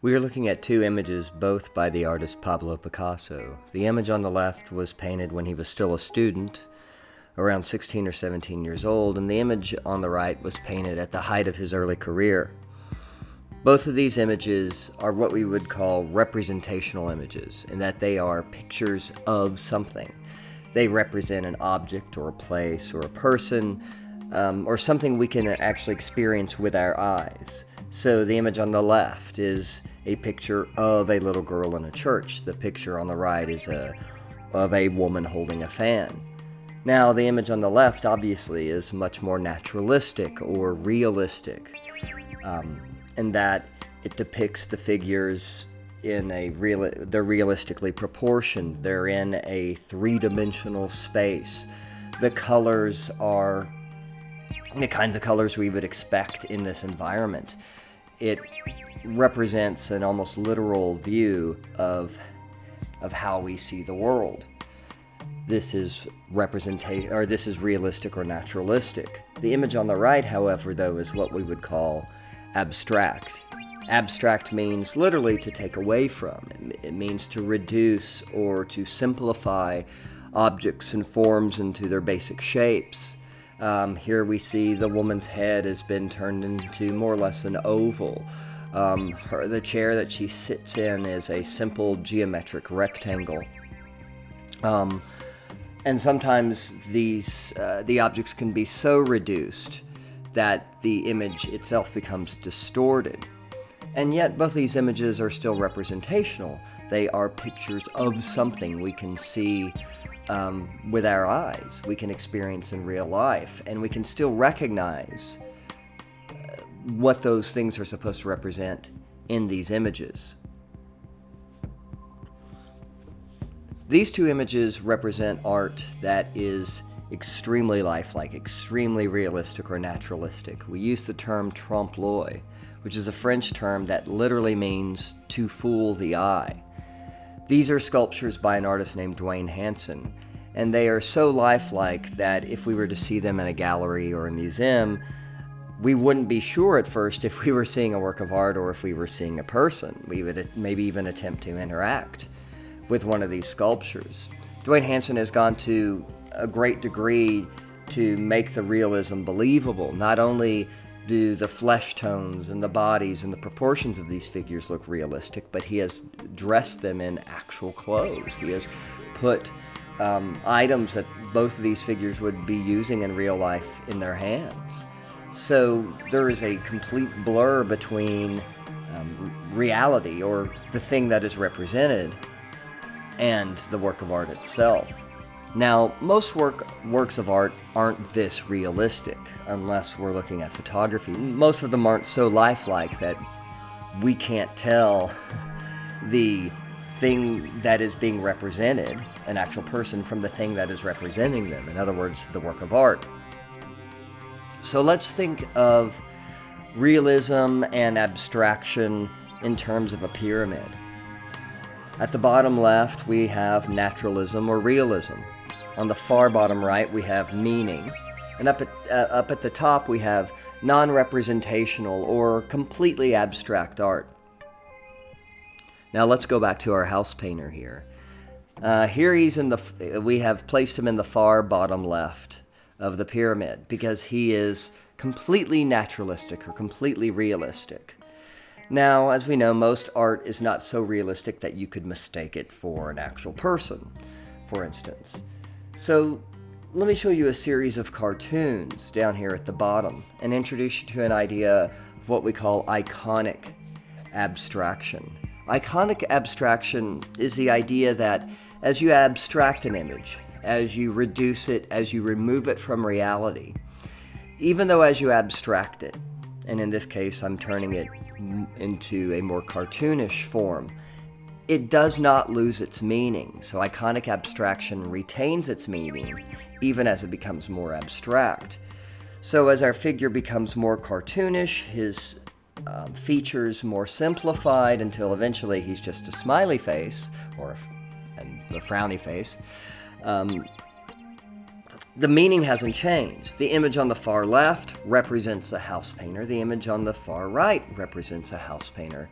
We are looking at two images, both by the artist Pablo Picasso. The image on the left was painted when he was still a student, around 16 or 17 years old, and the image on the right was painted at the height of his early career. Both of these images are what we would call representational images, in that they are pictures of something. They represent an object or a place or a person, or something we can actually experience with our eyes. So the image on the left is a picture of a little girl in a church. The picture on the right is of a woman holding a fan. Now, the image on the left obviously is much more naturalistic or realistic, in that it depicts the figures in they're realistically proportioned. They're in a three-dimensional space. The colors are the kinds of colors we would expect in this environment. It represents an almost literal view of how we see the world. This is this is realistic or naturalistic. The image on the right, however, though, is what we would call abstract. Abstract means literally to take away from. It means to reduce or to simplify objects and forms into their basic shapes. Here we see the woman's head has been turned into more or less an oval. The chair that she sits in is a simple geometric rectangle. And sometimes the objects can be so reduced that the image itself becomes distorted. And yet both these images are still representational. They are pictures of something we can see with our eyes, we can experience in real life, and we can still recognize what those things are supposed to represent in these images. These two images represent art that is extremely lifelike, extremely realistic or naturalistic. We use the term trompe-l'œil, which is a French term that literally means to fool the eye. These are sculptures by an artist named Dwayne Hansen, and they are so lifelike that if we were to see them in a gallery or a museum, we wouldn't be sure at first if we were seeing a work of art or if we were seeing a person. We would maybe even attempt to interact with one of these sculptures. Dwayne Hansen has gone to a great degree to make the realism believable. Not only do the flesh tones and the bodies and the proportions of these figures look realistic, but he has dressed them in actual clothes. He has put items that both of these figures would be using in real life in their hands. So there is a complete blur between reality, or the thing that is represented, and the work of art itself. Now, most works of art aren't this realistic, unless we're looking at photography. Most of them aren't so lifelike that we can't tell the thing that is being represented, an actual person, from the thing that is representing them. In other words, the work of art. So let's think of realism and abstraction in terms of a pyramid. At the bottom left, we have naturalism or realism. On the far bottom right, we have meaning. And up at the top, we have non-representational or completely abstract art. Now let's go back to our house painter here. We have placed him in the far bottom left of the pyramid because he is completely naturalistic or completely realistic. Now, as we know, most art is not so realistic that you could mistake it for an actual person, for instance. So let me show you a series of cartoons down here at the bottom and introduce you to an idea of what we call iconic abstraction. Iconic abstraction is the idea that as you abstract an image, as you reduce it, as you remove it from reality, even though as you abstract it, and in this case I'm turning it into a more cartoonish form, it does not lose its meaning. So iconic abstraction retains its meaning even as it becomes more abstract. So as our figure becomes more cartoonish, his features more simplified until eventually he's just a smiley face or a frowny face, the meaning hasn't changed. The image on the far left represents a house painter. The image on the far right represents a house painter.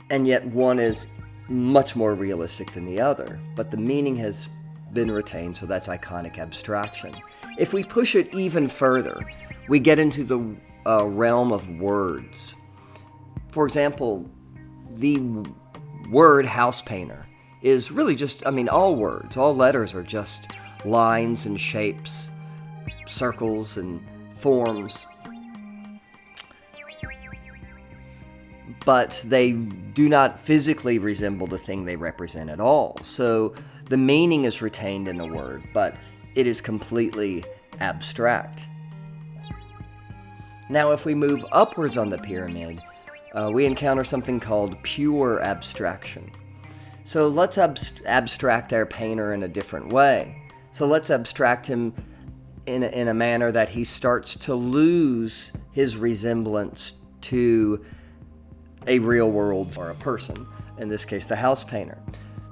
and yet one is much more realistic than the other, but the meaning has been retained, so that's iconic abstraction. If we push it even further, we get into the realm of words. For example, the word house painter is really just, all words, all letters are just lines and shapes, circles and forms. But they do not physically resemble the thing they represent at all. So the meaning is retained in the word, but it is completely abstract. Now, if we move upwards on the pyramid, we encounter something called pure abstraction. So let's abstract our painter in a different way. So let's abstract him in a manner that he starts to lose his resemblance to a real world or a person, in this case the house painter.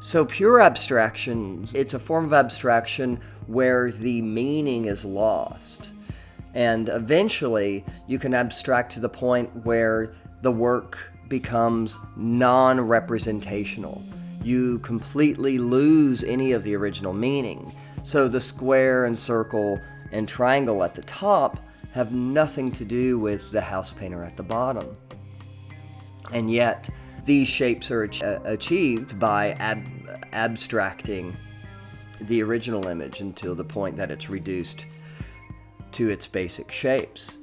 So pure abstraction, it's a form of abstraction where the meaning is lost. And eventually you can abstract to the point where the work becomes non-representational. You completely lose any of the original meaning. So the square and circle and triangle at the top have nothing to do with the house painter at the bottom. And yet, these shapes are achieved by abstracting the original image until the point that it's reduced to its basic shapes.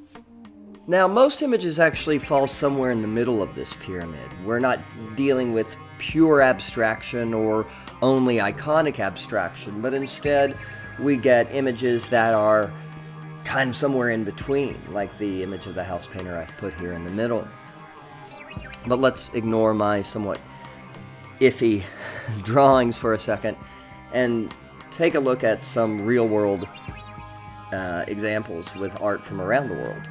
Now, most images actually fall somewhere in the middle of this pyramid. We're not dealing with pure abstraction or only iconic abstraction, but instead we get images that are kind of somewhere in between, like the image of the house painter I've put here in the middle. But let's ignore my somewhat iffy drawings for a second and take a look at some real-world examples with art from around the world.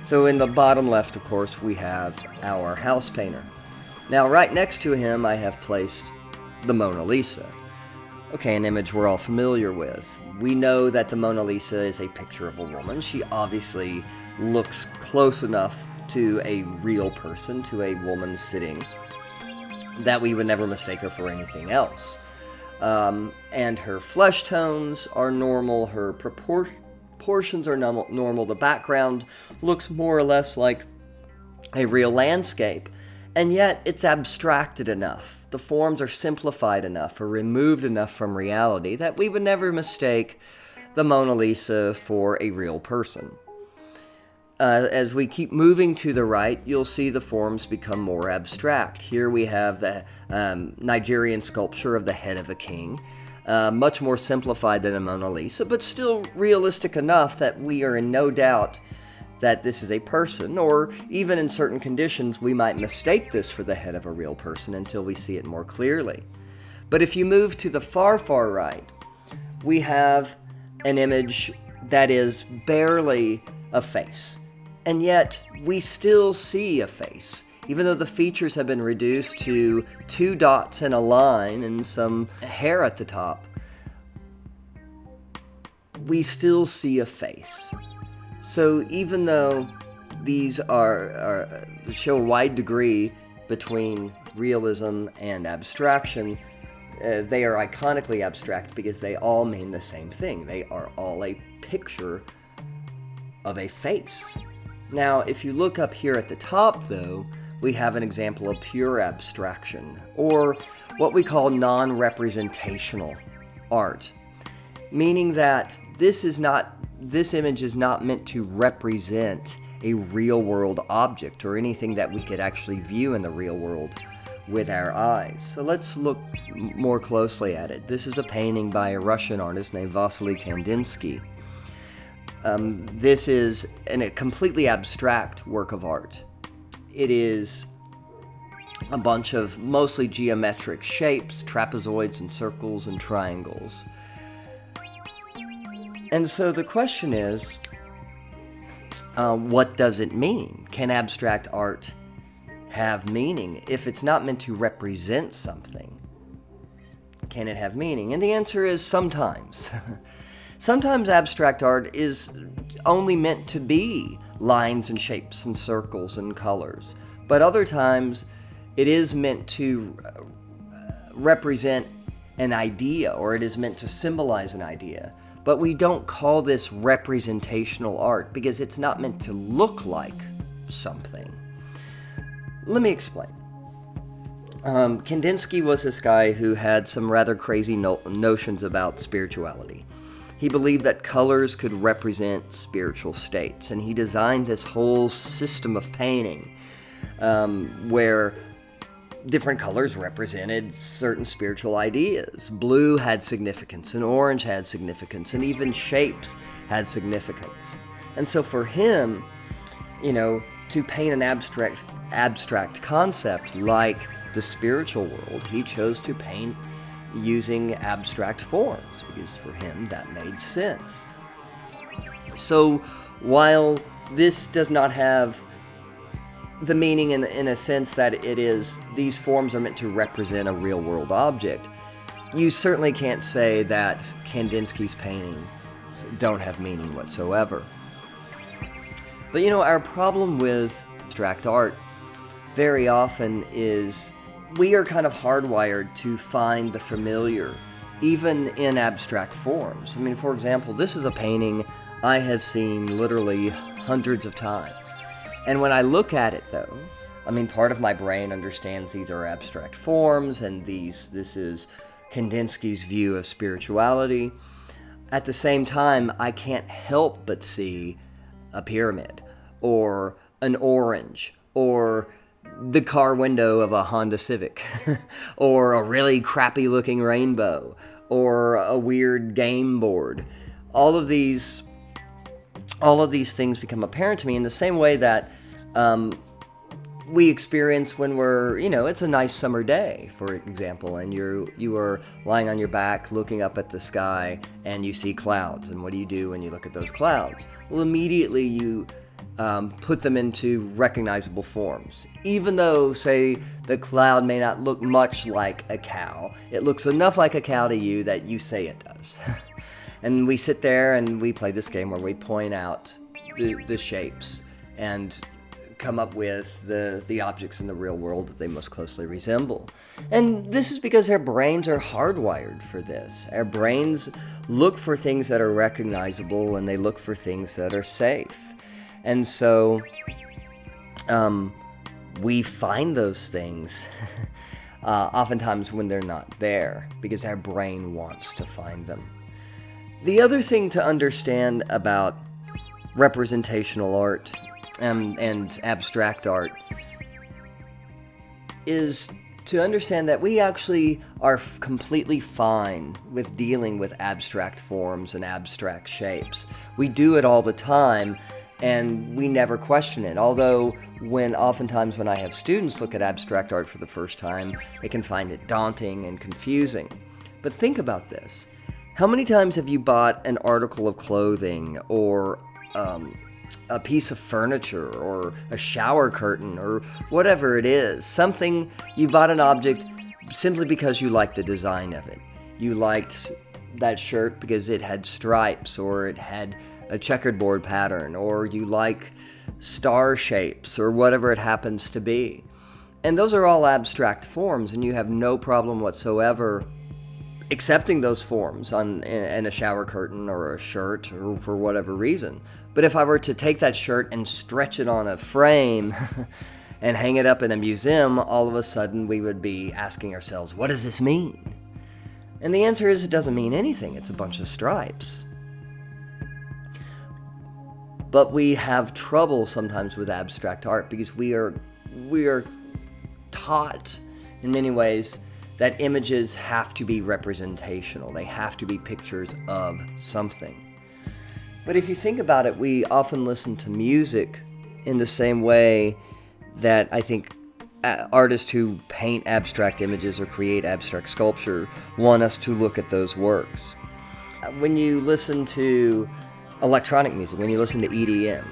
So in the bottom left, of course, we have our house painter. Now, right next to him, I have placed the Mona Lisa. Okay, an image we're all familiar with. We know that the Mona Lisa is a picture of a woman. She obviously looks close enough to a real person, to a woman sitting, that we would never mistake her for anything else. And her flesh tones are normal, her proportions are normal, the background looks more or less like a real landscape, and yet it's abstracted enough. The forms are simplified enough or removed enough from reality that we would never mistake the Mona Lisa for a real person. As we keep moving to the right, you'll see the forms become more abstract. Here we have the Nigerian sculpture of the head of a king, much more simplified than a Mona Lisa, but still realistic enough that we are in no doubt that this is a person, or even in certain conditions, we might mistake this for the head of a real person until we see it more clearly. But if you move to the far, far right, we have an image that is barely a face. And yet, we still see a face. Even though the features have been reduced to 2 dots and a line and some hair at the top, we still see a face. So even though these show a wide degree between realism and abstraction, they are iconically abstract because they all mean the same thing. They are all a picture of a face. Now, if you look up here at the top, though, we have an example of pure abstraction, or what we call non-representational art, meaning that this image is not meant to represent a real-world object or anything that we could actually view in the real world with our eyes. So let's look more closely at it. This is a painting by a Russian artist named Vasily Kandinsky. This is a completely abstract work of art. It is a bunch of mostly geometric shapes, trapezoids and circles and triangles. And so the question is, what does it mean? Can abstract art have meaning? If it's not meant to represent something, can it have meaning? And the answer is sometimes. Sometimes abstract art is only meant to be lines and shapes and circles and colors, but other times It is meant to represent an idea, or it is meant to symbolize an idea. But we don't call this representational art because it's not meant to look like something. Let me explain. Kandinsky was this guy who had some rather crazy notions about spirituality. He believed that colors could represent spiritual states, and he designed this whole system of painting where different colors represented certain spiritual ideas. Blue had significance, and orange had significance, and even shapes had significance. And so for him, to paint an abstract concept like the spiritual world, he chose to paint using abstract forms because for him that made sense. So while this does not have the meaning in a sense that these forms are meant to represent a real world object, you certainly can't say that Kandinsky's paintings don't have meaning whatsoever. But our problem with abstract art very often is we are kind of hardwired to find the familiar, even in abstract forms. I mean, for example, this is a painting I have seen literally hundreds of times. And when I look at it, though, part of my brain understands these are abstract forms, and this is Kandinsky's view of spirituality. At the same time, I can't help but see a pyramid, or an orange, or the car window of a Honda Civic, or a really crappy looking rainbow, or a weird game board. All of these things become apparent to me in the same way that we experience when we're, it's a nice summer day, for example, and you are lying on your back looking up at the sky and you see clouds. And what do you do when you look at those clouds? Well, immediately you put them into recognizable forms. Even though, say, the cloud may not look much like a cow, it looks enough like a cow to you that you say it does. And we sit there and we play this game where we point out the shapes and come up with the objects in the real world that they most closely resemble. And this is because our brains are hardwired for this. Our brains look for things that are recognizable, and they look for things that are safe. And so we find those things oftentimes when they're not there, because our brain wants to find them. The other thing to understand about representational art and abstract art is to understand that we actually are completely fine with dealing with abstract forms and abstract shapes. We do it all the time, and we never question it. Although, oftentimes when I have students look at abstract art for the first time, they can find it daunting and confusing. But think about this. How many times have you bought an article of clothing, or a piece of furniture, or a shower curtain, or whatever it is? Something, you bought an object simply because you liked the design of it. You liked that shirt because it had stripes, or it had a checkerboard pattern, or you like star shapes, or whatever it happens to be. And those are all abstract forms, and you have no problem whatsoever accepting those forms in a shower curtain or a shirt, or for whatever reason. But if I were to take that shirt and stretch it on a frame and hang it up in a museum, all of a sudden we would be asking ourselves, what does this mean? And the answer is, it doesn't mean anything. It's a bunch of stripes. But we have trouble sometimes with abstract art because we are taught in many ways that images have to be representational. They have to be pictures of something. But if you think about it, we often listen to music in the same way that I think artists who paint abstract images or create abstract sculpture want us to look at those works. When you listen to electronic music, when you listen to EDM,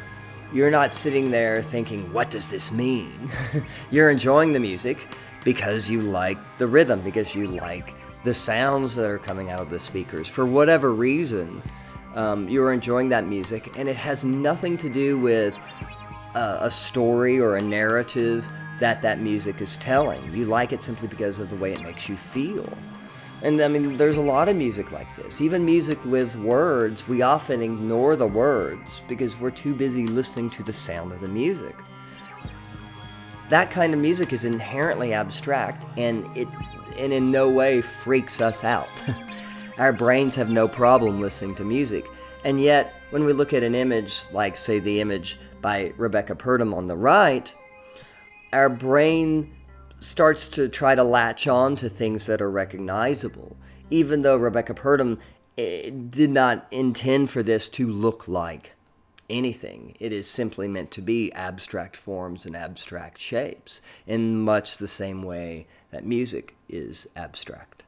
you're not sitting there thinking, what does this mean? You're enjoying the music because you like the rhythm, because you like the sounds that are coming out of the speakers. For whatever reason, you're enjoying that music, and it has nothing to do with a story or a narrative that music is telling. You like it simply because of the way it makes you feel. And I mean, there's a lot of music like this. Even music with words, we often ignore the words because we're too busy listening to the sound of the music. That kind of music is inherently abstract, and it in no way freaks us out. Our brains have no problem listening to music. And yet, when we look at an image, like, say, the image by Rebecca Purdom on the right, our brain starts to try to latch on to things that are recognizable, even though Rebecca Purdom did not intend for this to look like anything. It is simply meant to be abstract forms and abstract shapes, in much the same way that music is abstract.